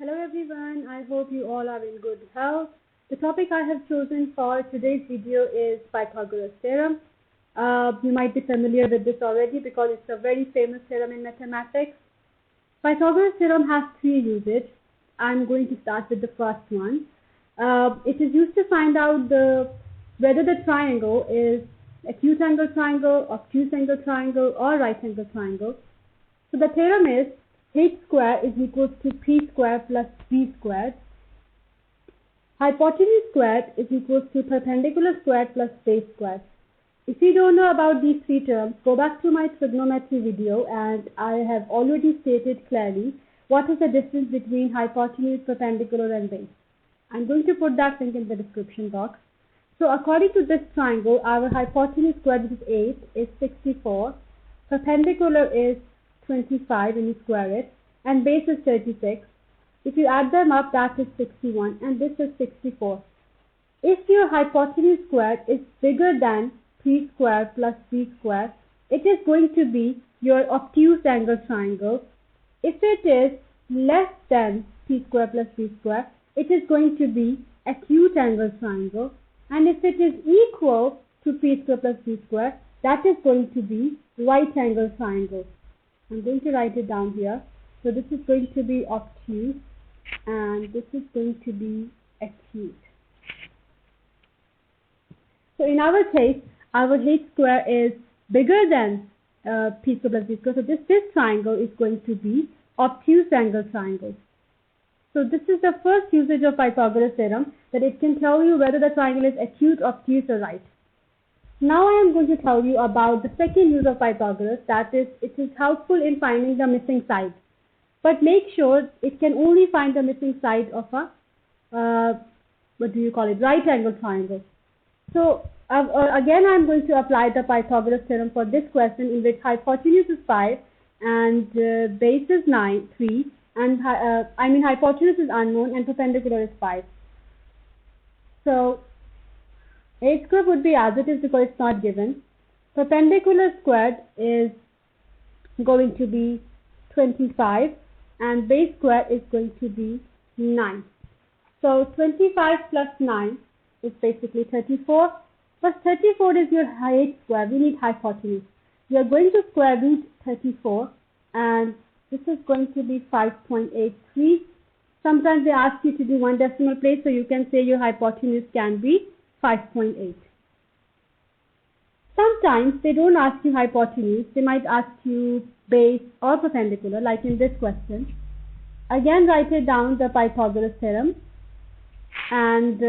Hello everyone, I hope you all are in good health. The topic I have chosen for today's video is Pythagoras theorem. You might be familiar with this already because it's a very famous theorem in mathematics. Pythagoras theorem has three usages. I'm going to start with the first one. It is used to find out whether the triangle is acute angle triangle, obtuse angle triangle, or right angle triangle. So the theorem is h square is equal to p square plus b squared. Hypotenuse squared is equal to perpendicular squared plus base squared. If you don't know about these three terms, go back to my trigonometry video and I have already stated clearly what is the difference between hypotenuse, perpendicular and base. I'm going to put that link in the description box. So according to this triangle, our hypotenuse squared, which is 8, is 64. Perpendicular is 25 when you square it, and base is 36. If you add them up, that is 61, and this is 64. If your hypotenuse squared is bigger than p squared plus b squared, it is going to be your obtuse angle triangle. If it is less than p squared plus b squared, it is going to be acute angle triangle. And if it is equal to p squared plus b squared, that is going to be right angle triangle. I'm going to write it down here. So this is going to be obtuse and this is going to be acute. So in our case, our h square is bigger than p square plus b square. So this triangle is going to be obtuse angle triangle. So this is the first usage of Pythagoras theorem, that it can tell you whether the triangle is acute, obtuse or right. Now I am going to tell you about the second use of Pythagoras, that is, it is helpful in finding the missing side. But make sure it can only find the missing side of a, right angle triangle. So again I am going to apply the Pythagoras theorem for this question, in which hypotenuse is 5 and base is 3 and hypotenuse is unknown and perpendicular is 5. So h square would be as it is because it's not given. Perpendicular squared is going to be 25 and base square is going to be 9. So 25 plus 9 is basically 34. But 34 is your h square. We need hypotenuse. We are going to square root 34 and this is going to be 5.83. Sometimes they ask you to do one decimal place, so you can say your hypotenuse can be 5.8. Sometimes they don't ask you hypotenuse, they might ask you base or perpendicular, like in this question. Again, write it down, the Pythagoras theorem, and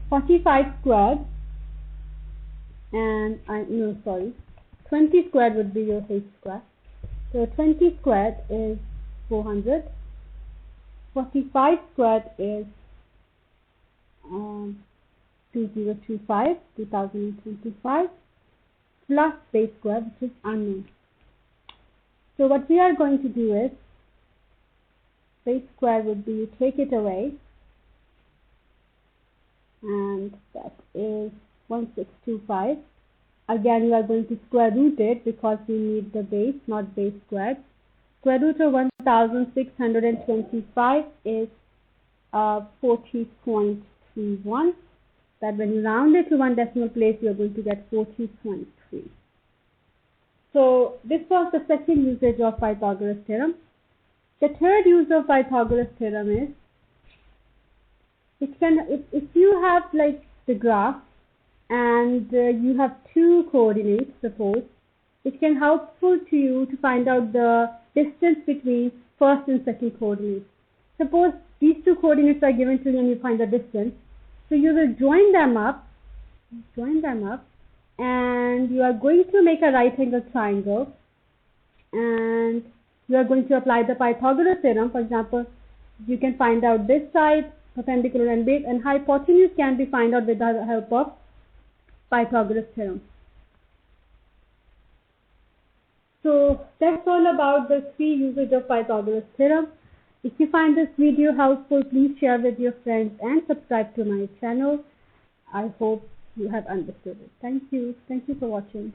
45 squared, and 20 squared would be your h square. So 20 squared is 400, 45 squared is 2025 plus base square, which is unknown. So what we are going to do is, base square would be, you take it away, and that is 1625. Again you are going to square root it because we need the base, not base squared. Square root of 1625 is 40.31. That when you round it to one decimal place, you are going to get 40.3. So this was the second usage of Pythagoras theorem. The third use of Pythagoras theorem is, if you have like the graph and you have two coordinates, suppose, it can helpful to you to find out the distance between first and second coordinates. Suppose these two coordinates are given to you and you find the distance. So you will join them up, and you are going to make a right angle triangle, and you are going to apply the Pythagoras theorem. For example, you can find out this side, perpendicular and base, and hypotenuse can be found out with the help of Pythagoras theorem. So that's all about the three usages of Pythagoras theorem. If you find this video helpful, please share with your friends and subscribe to my channel. I hope you have understood it. Thank you. Thank you for watching.